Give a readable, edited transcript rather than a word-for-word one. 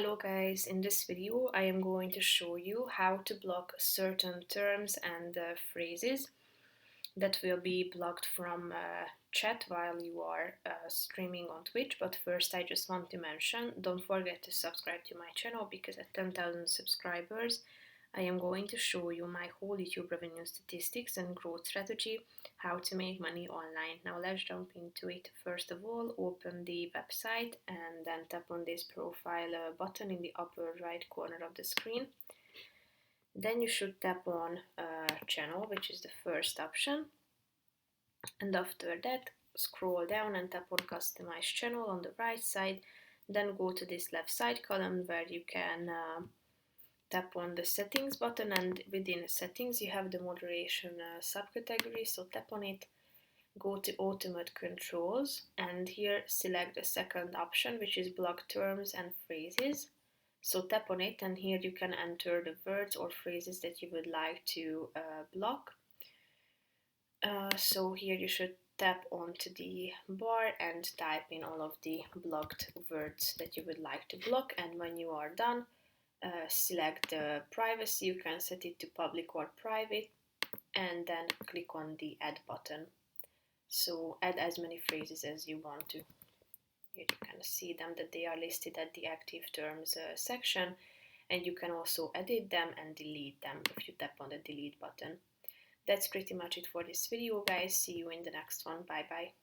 Hello guys, in this video I am going to show you how to block certain terms and phrases that will be blocked from chat while you are streaming on Twitch. But first I just want to mention, don't forget to subscribe to my channel because at 10,000 subscribers I am going to show you my whole YouTube revenue statistics and growth strategy, how to make money online. Now let's jump into it. First of all, open the website and then tap on this profile button in the upper right corner of the screen. Then you should tap on channel, which is the first option. And after that, scroll down and tap on customize channel on the right side. Then go to this left side column where you can tap on the settings button, and within settings you have the moderation subcategory, so tap on it, go to automate controls, and here select the second option, which is block terms and phrases. So tap on it, and here you can enter the words or phrases that you would like to block. So here you should tap onto the bar and type in all of the blocked words that you would like to block, and when you are done, select the privacy. You can set it to public or private, and then click on the add button. So add as many phrases as you want to. Here you can see them, that they are listed at the active terms section, and you can also edit them and delete them if you tap on the delete button. That's pretty much it for this video guys. See you in the next one. Bye bye.